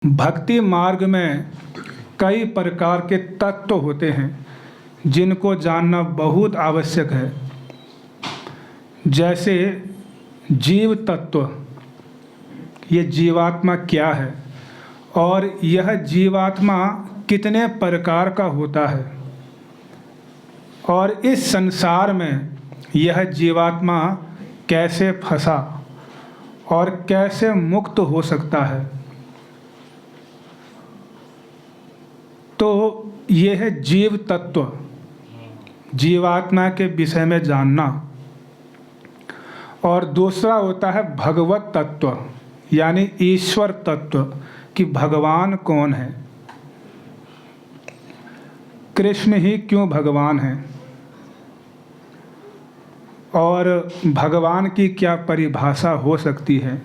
भक्ति मार्ग में कई प्रकार के तत्व होते हैं जिनको जानना बहुत आवश्यक है। जैसे जीव तत्व, ये जीवात्मा क्या है और यह जीवात्मा कितने प्रकार का होता है और इस संसार में यह जीवात्मा कैसे फंसा और कैसे मुक्त हो सकता है। तो यह है जीव तत्व, जीवात्मा के विषय में जानना। और दूसरा होता है भगवत तत्व, यानी ईश्वर तत्व कि भगवान कौन है, कृष्ण ही क्यों भगवान है और भगवान की क्या परिभाषा हो सकती है।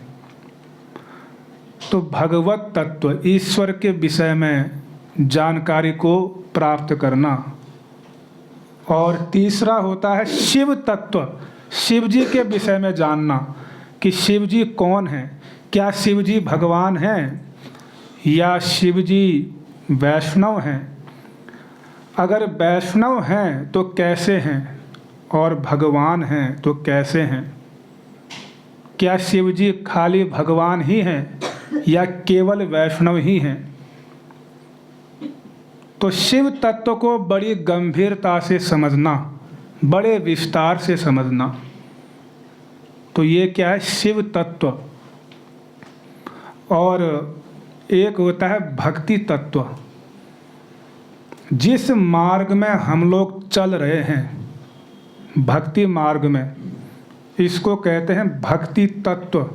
तो भगवत तत्व, ईश्वर के विषय में जानकारी को प्राप्त करना। और तीसरा होता है शिव तत्व, शिव जी के विषय में जानना कि शिव जी कौन है, क्या शिव जी भगवान हैं या शिव जी वैष्णव हैं। अगर वैष्णव हैं तो कैसे हैं और भगवान हैं तो कैसे हैं। क्या शिव जी खाली भगवान ही हैं या केवल वैष्णव ही हैं। तो शिव तत्व को बड़ी गंभीरता से समझना, बड़े विस्तार से समझना। तो ये क्या है, शिव तत्व। और एक होता है भक्ति तत्व। जिस मार्ग में हम लोग चल रहे हैं, भक्ति मार्ग में, इसको कहते हैं भक्ति तत्व।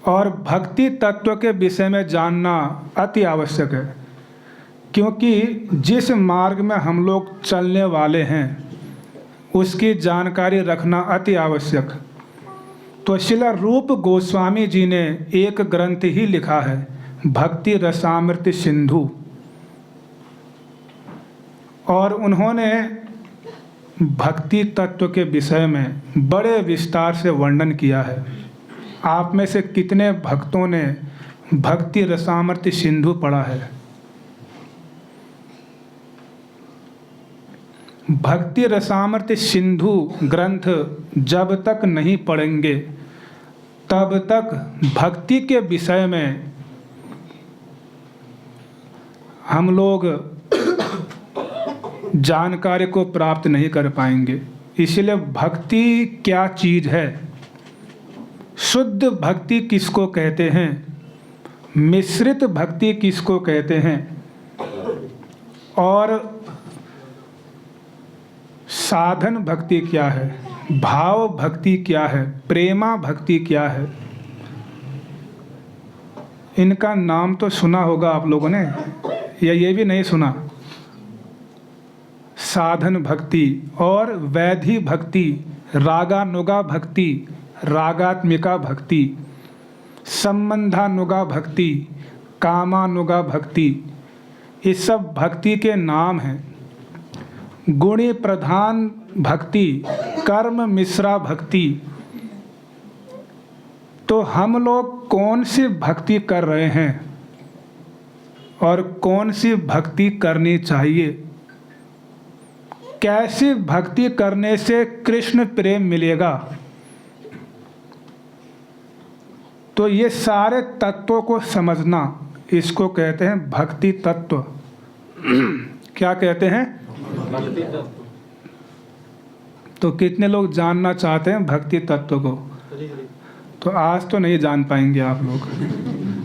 और भक्ति तत्व के विषय में जानना अति आवश्यक है, क्योंकि जिस मार्ग में हम लोग चलने वाले हैं उसकी जानकारी रखना अति आवश्यक। तो श्रील रूप गोस्वामी जी ने एक ग्रंथ ही लिखा है, भक्ति रसामृत सिंधु। और उन्होंने भक्ति तत्व के विषय में बड़े विस्तार से वर्णन किया है। आप में से कितने भक्तों ने भक्ति रसामृत सिंधु पढ़ा है। भक्ति रसामृत सिंधु ग्रंथ जब तक नहीं पढ़ेंगे तब तक भक्ति के विषय में हम लोग जानकारी को प्राप्त नहीं कर पाएंगे। इसलिए भक्ति क्या चीज़ है, शुद्ध भक्ति किसको कहते हैं, मिश्रित भक्ति किसको कहते हैं, और साधन भक्ति क्या है, भाव भक्ति क्या है, प्रेमा भक्ति क्या है। इनका नाम तो सुना होगा आप लोगों ने, या ये भी नहीं सुना। साधन भक्ति और वैधि भक्ति, रागानुगा भक्ति, रागात्मिका भक्ति, संबंधानुगा भक्ति, कामानुगा भक्ति, ये सब भक्ति के नाम हैं। गुणी प्रधान भक्ति, कर्म मिश्रा भक्ति। तो हम लोग कौन सी भक्ति कर रहे हैं और कौन सी भक्ति करनी चाहिए, कैसी भक्ति करने से कृष्ण प्रेम मिलेगा। तो ये सारे तत्वों को समझना, इसको कहते हैं भक्ति तत्व। क्या कहते हैं, भक्ति तत्व। तो कितने लोग जानना चाहते हैं भक्ति तत्व को। तो आज तो नहीं जान पाएंगे आप लोग,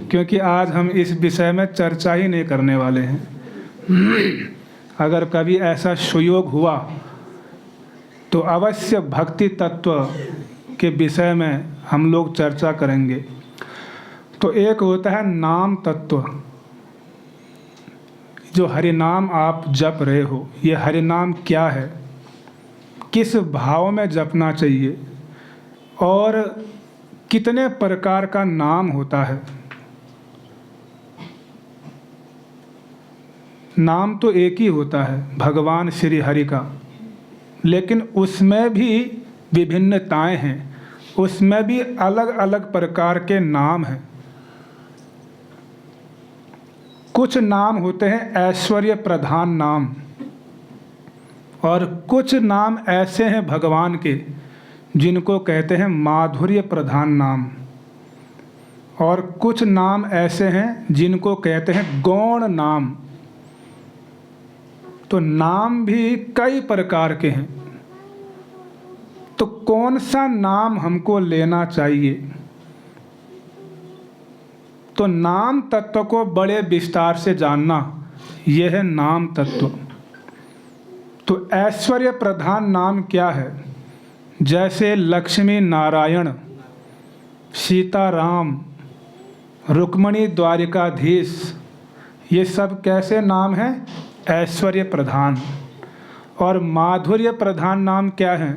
क्योंकि आज हम इस विषय में चर्चा ही नहीं करने वाले हैं। अगर कभी ऐसा सुयोग हुआ तो अवश्य भक्ति तत्व के विषय में हम लोग चर्चा करेंगे। तो एक होता है नाम तत्व, जो हरि नाम आप जप रहे हो, ये हरि नाम क्या है, किस भाव में जपना चाहिए और कितने प्रकार का नाम होता है। नाम तो एक ही होता है, भगवान श्री हरि का, लेकिन उसमें भी विभिन्नताएं हैं, उसमें भी अलग अलग प्रकार के नाम हैं। कुछ नाम होते हैं ऐश्वर्य प्रधान नाम, और कुछ नाम ऐसे हैं भगवान के जिनको कहते हैं माधुर्य प्रधान नाम, और कुछ नाम ऐसे हैं जिनको कहते हैं गौण नाम। तो नाम भी कई प्रकार के हैं, तो कौन सा नाम हमको लेना चाहिए? तो नाम तत्व को बड़े विस्तार से जानना, यह है नाम तत्व। तो ऐश्वर्य प्रधान नाम क्या है? जैसे लक्ष्मी नारायण, सीताराम, रुक्मणी द्वारिकाधीश, ये सब कैसे नाम हैं? ऐश्वर्य प्रधान। और माधुर्य प्रधान नाम क्या है?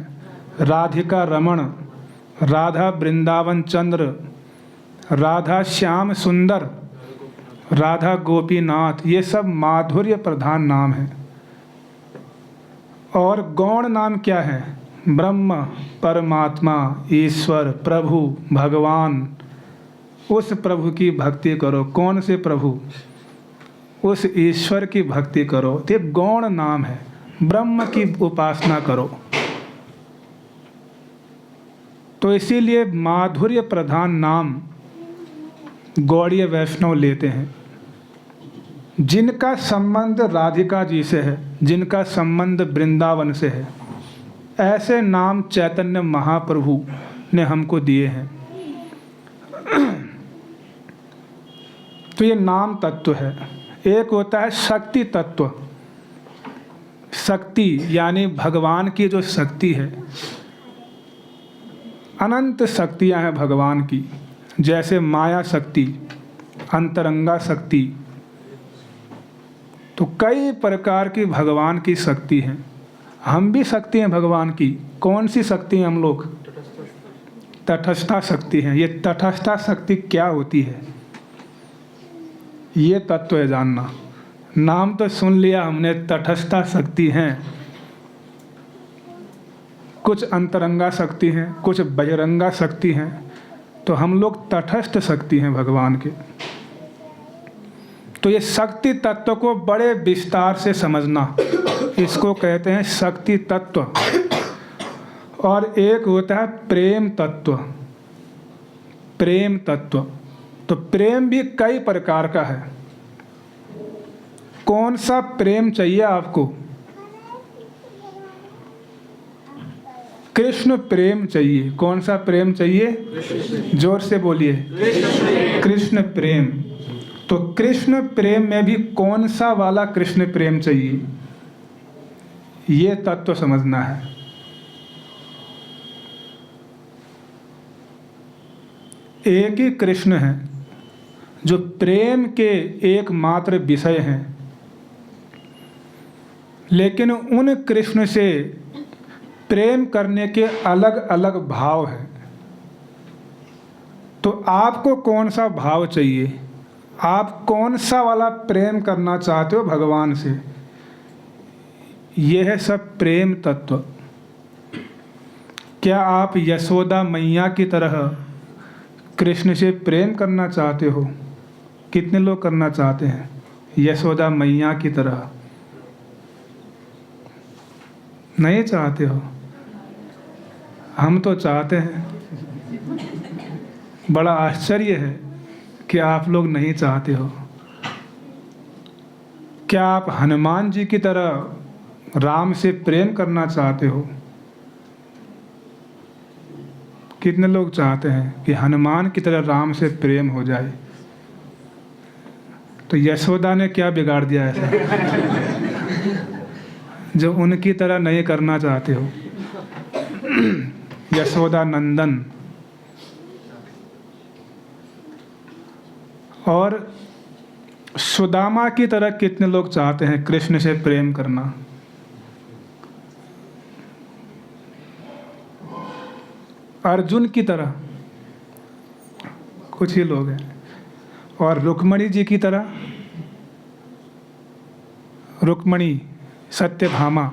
राधिका रमण, राधा वृंदावन चंद्र, राधा श्याम सुंदर, राधा गोपीनाथ, ये सब माधुर्य प्रधान नाम हैं। और गौण नाम क्या है? ब्रह्म, परमात्मा, ईश्वर, प्रभु, भगवान। उस प्रभु की भक्ति करो। कौन से प्रभु? उस ईश्वर की भक्ति करो। तो ये गौण नाम है। ब्रह्म की उपासना करो। तो इसीलिए माधुर्य प्रधान नाम गौड़ीय वैष्णव लेते हैं, जिनका संबंध राधिका जी से है, जिनका संबंध वृंदावन से है। ऐसे नाम चैतन्य महाप्रभु ने हमको दिए हैं। तो ये नाम तत्व है। एक होता है शक्ति तत्व। शक्ति यानी भगवान की जो शक्ति है, अनंत शक्तियां हैं भगवान की, जैसे माया शक्ति, अंतरंगा शक्ति। तो कई प्रकार की भगवान की शक्ति हैं। हम भी शक्ति हैं भगवान की। कौन सी शक्ति हैं हम लोग? तटस्था शक्ति हैं। ये तटस्था शक्ति क्या होती है? ये तत्व है जानना। नाम तो सुन लिया हमने, तटस्था शक्ति हैं। कुछ अंतरंगा शक्ति हैं, कुछ बहिरंगा शक्ति हैं। तो हम लोग तटस्थ शक्ति हैं भगवान के। तो ये शक्ति तत्व को बड़े विस्तार से समझना, इसको कहते हैं शक्ति तत्व। और एक होता है प्रेम तत्व। प्रेम तत्व, तो प्रेम भी कई प्रकार का है। कौन सा प्रेम चाहिए आपको? कृष्ण प्रेम चाहिए। कौन सा प्रेम चाहिए? जोर से बोलिए। कृष्ण प्रेम। तो कृष्ण प्रेम में भी कौन सा वाला कृष्ण प्रेम चाहिए, ये तत्व समझना है। एक ही कृष्ण है जो प्रेम के एकमात्र विषय हैं, लेकिन उन कृष्ण से प्रेम करने के अलग अलग भाव हैं। तो आपको कौन सा भाव चाहिए? आप कौन सा वाला प्रेम करना चाहते हो भगवान से? यह है सब प्रेम तत्व। क्या आप यशोदा मैया की तरह कृष्ण से प्रेम करना चाहते हो? कितने लोग करना चाहते हैं यशोदा मैया की तरह? नहीं चाहते हो? हम तो चाहते हैं। बड़ा आश्चर्य है कि आप लोग नहीं चाहते हो। क्या आप हनुमान जी की तरह राम से प्रेम करना चाहते हो? कितने लोग चाहते हैं कि हनुमान की तरह राम से प्रेम हो जाए? तो यशोदा ने क्या बिगाड़ दिया ऐसा जो उनकी तरह नहीं करना चाहते हो? यशोदा नंदन। और सुदामा की तरह कितने लोग चाहते हैं कृष्ण से प्रेम करना? अर्जुन की तरह कुछ ही लोग हैं। और रुक्मणी जी की तरह, रुक्मणी, सत्यभामा,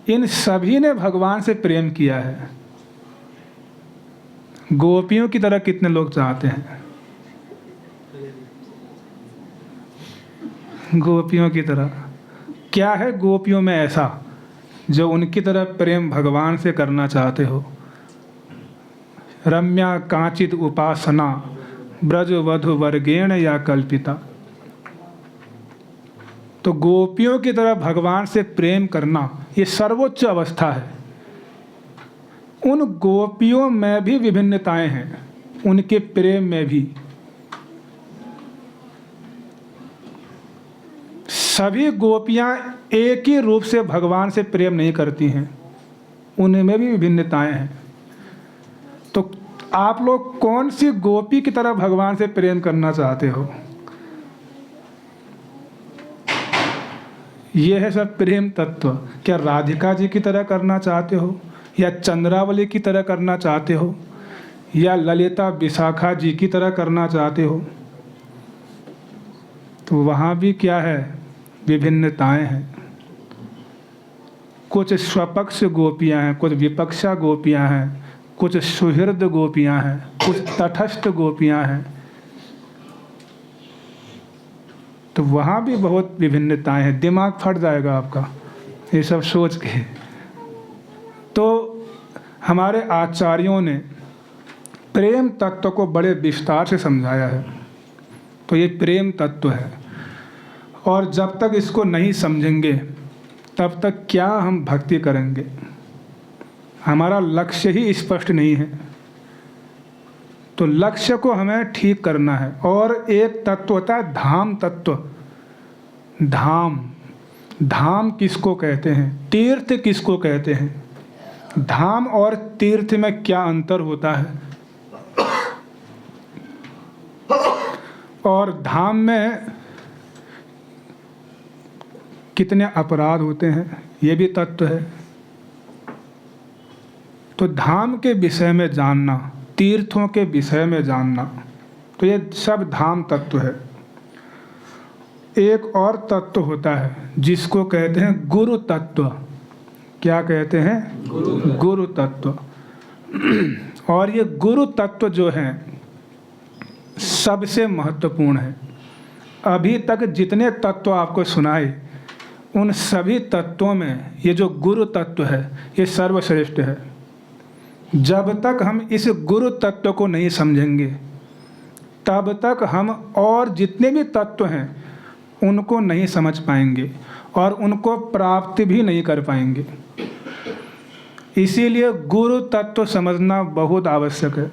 इन सभी ने भगवान से प्रेम किया है। गोपियों की तरह कितने लोग चाहते हैं? गोपियों की तरह। क्या है गोपियों में ऐसा जो उनकी तरह प्रेम भगवान से करना चाहते हो? रम्या कांचित उपासना ब्रज वधु वर्गेण या कल्पिता। तो गोपियों की तरह भगवान से प्रेम करना ये सर्वोच्च अवस्था है। उन गोपियों में भी विभिन्नताएं हैं, उनके प्रेम में भी। सभी गोपियां एक ही रूप से भगवान से प्रेम नहीं करती हैं, उनमें भी विभिन्नताएं हैं। तो आप लोग कौन सी गोपी की तरह भगवान से प्रेम करना चाहते हो? यह है सब प्रेम तत्व। क्या राधिका जी की तरह करना चाहते हो, या चंद्रावली की तरह करना चाहते हो, या ललिता विशाखा जी की तरह करना चाहते हो? तो वहाँ भी क्या है, विभिन्नताएं हैं। कुछ स्वपक्ष गोपियां हैं, कुछ विपक्षा गोपियां हैं, कुछ सुहृद गोपियां हैं, कुछ तटस्थ गोपियां हैं। तो वहाँ भी बहुत विभिन्नताएं हैं। दिमाग फट जाएगा आपका ये सब सोच के। तो हमारे आचार्यों ने प्रेम तत्व को बड़े विस्तार से समझाया है। तो ये प्रेम तत्व है, और जब तक इसको नहीं समझेंगे तब तक क्या हम भक्ति करेंगे? हमारा लक्ष्य ही स्पष्ट नहीं है। तो लक्ष्य को हमें ठीक करना है। और एक तत्व होता है धाम तत्व। धाम, धाम किसको कहते हैं? तीर्थ किसको कहते हैं? धाम और तीर्थ में क्या अंतर होता है? और धाम में कितने अपराध होते हैं, ये भी तत्व है। तो धाम के विषय में जानना, तीर्थों के विषय में जानना, तो ये सब धाम तत्व है। एक और तत्व होता है जिसको कहते हैं गुरु तत्व। क्या कहते हैं? गुरु तत्व। और ये गुरु तत्व जो है सबसे महत्वपूर्ण है। अभी तक जितने तत्व आपको सुनाए, उन सभी तत्वों में ये जो गुरु तत्व है ये सर्वश्रेष्ठ है। जब तक हम इस गुरु तत्व को नहीं समझेंगे तब तक हम और जितने भी तत्व हैं उनको नहीं समझ पाएंगे और उनको प्राप्त भी नहीं कर पाएंगे। इसीलिए गुरु तत्व समझना बहुत आवश्यक है।